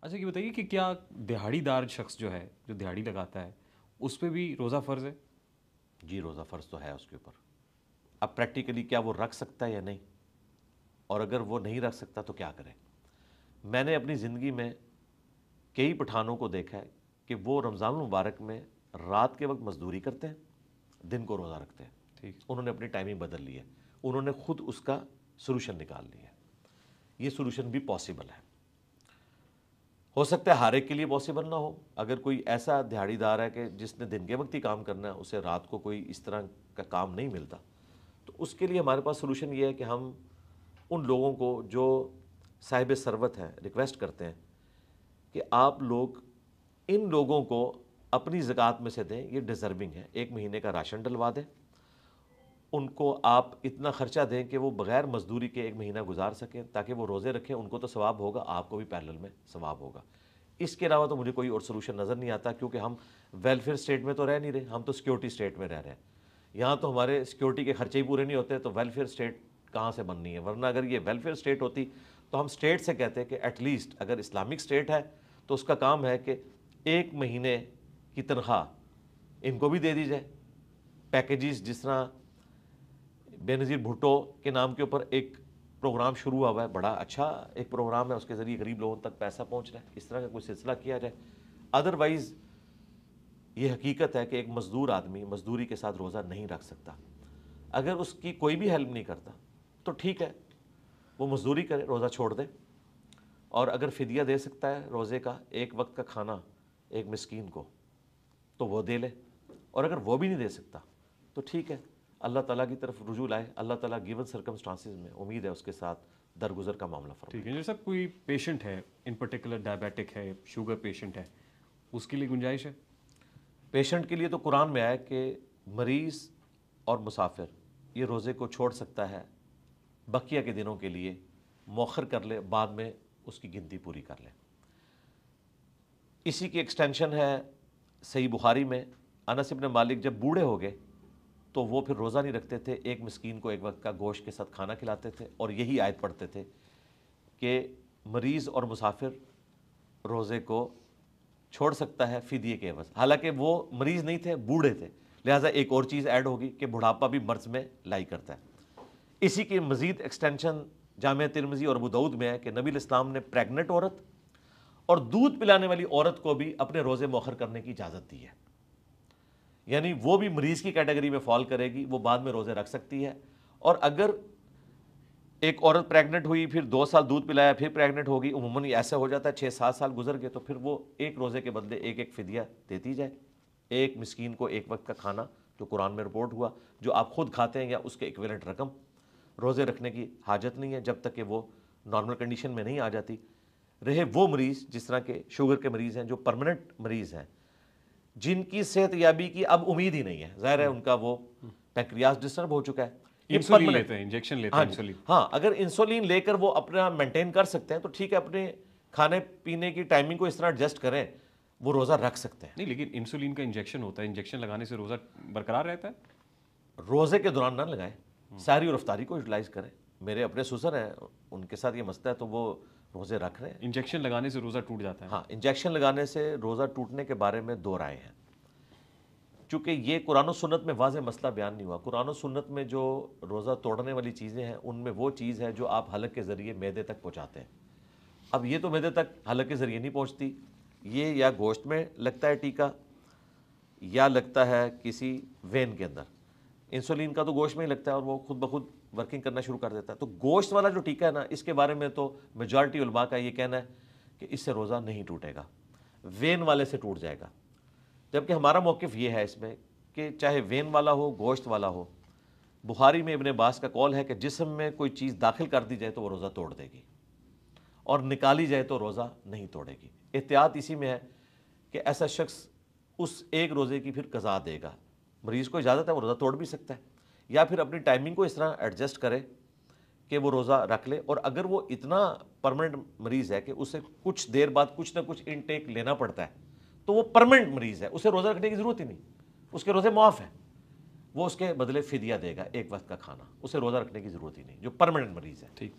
اچھا یہ بتائیے کہ کیا دہاڑی دار شخص جو ہے جو دہاڑی لگاتا ہے اس پہ بھی روزہ فرض ہے؟ جی روزہ فرض تو ہے اس کے اوپر. اب پریکٹیکلی کیا وہ رکھ سکتا ہے یا نہیں، اور اگر وہ نہیں رکھ سکتا تو کیا کرے. میں نے اپنی زندگی میں کئی پٹھانوں کو دیکھا ہے کہ وہ رمضان المبارک میں رات کے وقت مزدوری کرتے ہیں، دن کو روزہ رکھتے ہیں. ٹھیک. انہوں نے اپنی ٹائمنگ بدل لی ہے، انہوں نے خود اس کا سولوشن نکال لیا ہے. یہ سولوشن بھی پاسبل ہے. ہو سکتا ہے ہر ایک کے لیے پاسبل نہ ہو. اگر کوئی ایسا دہاڑی دار ہے کہ جس نے دن کے وقت ہی کام کرنا ہے، اسے رات کو کوئی اس طرح کا کام نہیں ملتا، تو اس کے لیے ہمارے پاس سولوشن یہ ہے کہ ہم ان لوگوں کو جو صاحب ثروت ہیں ریکویسٹ کرتے ہیں کہ آپ لوگ ان لوگوں کو اپنی زکوٰۃ میں سے دیں، یہ ڈیزرونگ ہے. 1 مہینے کا راشن ڈلوا دیں، ان کو آپ اتنا خرچہ دیں کہ وہ بغیر مزدوری کے 1 مہینہ گزار سکیں، تاکہ وہ روزے رکھیں. ان کو تو ثواب ہوگا، آپ کو بھی پیرلل میں ثواب ہوگا. اس کے علاوہ تو مجھے کوئی اور سولوشن نظر نہیں آتا، کیونکہ ہم ویلفیئر اسٹیٹ میں تو رہ نہیں رہے، ہم تو سیکورٹی اسٹیٹ میں رہ رہے ہیں. یہاں تو ہمارے سیکورٹی کے خرچے ہی پورے نہیں ہوتے، تو ویلفیئر اسٹیٹ کہاں سے بننی ہے؟ ورنہ اگر یہ ویلفیئر اسٹیٹ ہوتی تو ہم اسٹیٹ سے کہتے کہ ایٹ لیسٹ اگر اسلامک اسٹیٹ ہے تو اس کا کام ہے کہ 1 مہینے کی تنخواہ ان کو بھی دے دی جائے. پیکیجز جس طرح بے نظیر بھٹو کے نام کے اوپر ایک پروگرام شروع ہوا ہے، بڑا اچھا ایک پروگرام ہے، اس کے ذریعے غریب لوگوں تک پیسہ پہنچ رہا ہے. اس طرح کا کوئی سلسلہ کیا جائے. ادروائز یہ حقیقت ہے کہ ایک مزدور آدمی مزدوری کے ساتھ روزہ نہیں رکھ سکتا. اگر اس کی کوئی بھی ہیلپ نہیں کرتا تو ٹھیک ہے، وہ مزدوری کرے، روزہ چھوڑ دے. اور اگر فدیہ دے سکتا ہے روزے کا، 1 وقت کا کھانا ایک مسکین کو، تو وہ دے لے. اور اگر وہ بھی نہیں دے سکتا تو ٹھیک ہے، اللہ تعالیٰ کی طرف رجوع لائے. اللہ تعالیٰ گیون سرکمسٹانسز میں امید ہے اس کے ساتھ درگزر کا معاملہ فرمائے. ٹھیک ہے. جیسا کوئی پیشنٹ ہے ان پرٹیکولر ڈائبیٹک ہے، شوگر پیشنٹ ہے، اس کے لیے گنجائش ہے؟ پیشنٹ کے لیے تو قرآن میں آیا کہ مریض اور مسافر یہ روزے کو چھوڑ سکتا ہے، بقیہ کے دنوں کے لیے مؤخر کر لے، بعد میں اس کی گنتی پوری کر لے. اسی کی ایکسٹینشن ہے صحیح بخاری میں، انس ابن مالک جب بوڑھے ہو گئے تو وہ پھر روزہ نہیں رکھتے تھے، 1 مسکین کو 1 وقت کا گوشت کے ساتھ کھانا کھلاتے تھے، اور یہی آیت پڑھتے تھے کہ مریض اور مسافر روزے کو چھوڑ سکتا ہے فدیے کے عوض. حالانکہ وہ مریض نہیں تھے، بوڑھے تھے، لہٰذا ایک اور چیز ایڈ ہوگی کہ بڑھاپا بھی مرض میں لائی کرتا ہے. اسی کی مزید ایکسٹینشن جامعہ ترمذی اور ابو داؤد میں ہے کہ نبی الاسلام نے پریگننٹ عورت اور دودھ پلانے والی عورت کو بھی اپنے روزے مؤخر کرنے کی اجازت دی ہے. یعنی وہ بھی مریض کی کیٹیگری میں فال کرے گی، وہ بعد میں روزے رکھ سکتی ہے. اور اگر ایک عورت پریگننٹ ہوئی، پھر 2 سال دودھ پلایا، پھر پریگننٹ ہوگی، عموماً ایسا ہو جاتا ہے 6-7 سال گزر گئے، تو پھر وہ ایک روزے کے بدلے ایک فدیہ دیتی جائے. 1 مسکین کو 1 وقت کا کھانا، جو قرآن میں رپورٹ ہوا، جو آپ خود کھاتے ہیں یا اس کے ایکویلنٹ رقم. روزے رکھنے کی حاجت نہیں ہے جب تک کہ وہ نارمل کنڈیشن میں نہیں آ جاتی. رہے وہ مریض جس طرح کے شوگر کے مریض ہیں، جو پرماننٹ مریض ہیں، جن کی صحت یابی کی اب امید ہی نہیں ہے، ظاہر ہے ان کا وہ پینکریاس ڈسٹرب ہو چکا ہے. انسولین لیتے ہیں، انجیکشن لیتے ہیں انسولین. ہاں، اگر انسولین لے کر وہ اپنا مینٹین کر سکتے ہیں تو ٹھیک ہے، اپنے کھانے پینے کی ٹائمنگ کو اس طرح ایڈجسٹ کریں، وہ روزہ رکھ سکتے ہیں. نہیں، لیکن انسولین کا انجیکشن ہوتا ہے، انجیکشن لگانے سے روزہ برقرار رہتا ہے؟ روزے کے دوران نہ لگائیں، ساری اور افطاری کو یوٹیلائز کریں. میرے اپنے سسر ہیں، ان کے ساتھ یہ مسئلہ ہے تو وہ روزے رکھ رہے ہیں. انجیکشن لگانے سے روزہ ٹوٹ جاتا ہے؟ ہاں، انجیکشن لگانے سے روزہ ٹوٹنے کے بارے میں 2 رائے ہیں. چونکہ یہ قرآن و سنت میں واضح مسئلہ بیان نہیں ہوا. قرآن و سنت میں جو روزہ توڑنے والی چیزیں ہیں، ان میں وہ چیز ہے جو آپ حلق کے ذریعے معدے تک پہنچاتے ہیں. اب یہ تو معدے تک حلق کے ذریعے نہیں پہنچتی، یہ یا گوشت میں لگتا ہے ٹیکا، یا لگتا ہے کسی وین کے اندر. انسولین کا تو گوشت میں ہی لگتا ہے اور وہ خود بخود ورکنگ کرنا شروع کر دیتا ہے. تو گوشت والا جو ٹیکا ہے نا، اس کے بارے میں تو میجارٹی علماء کا یہ کہنا ہے کہ اس سے روزہ نہیں ٹوٹے گا، وین والے سے ٹوٹ جائے گا. جبکہ ہمارا موقف یہ ہے اس میں کہ چاہے وین والا ہو، گوشت والا ہو، بخاری میں ابن عباس کا قول ہے کہ جسم میں کوئی چیز داخل کر دی جائے تو وہ روزہ توڑ دے گی، اور نکالی جائے تو روزہ نہیں توڑے گی. احتیاط اسی میں ہے کہ ایسا شخص اس ایک روزے کی پھر قضا دے گا. مریض کو اجازت ہے وہ روزہ توڑ بھی سکتا ہے، یا پھر اپنی ٹائمنگ کو اس طرح ایڈجسٹ کرے کہ وہ روزہ رکھ لے. اور اگر وہ اتنا پرماننٹ مریض ہے کہ اسے کچھ دیر بعد کچھ نہ کچھ انٹیک لینا پڑتا ہے، تو وہ پرماننٹ مریض ہے، اسے روزہ رکھنے کی ضرورت ہی نہیں، اس کے روزے معاف ہیں. وہ اس کے بدلے فدیہ دے گا 1 وقت کا کھانا، اسے روزہ رکھنے کی ضرورت ہی نہیں، جو پرماننٹ مریض ہے. ٹھیک.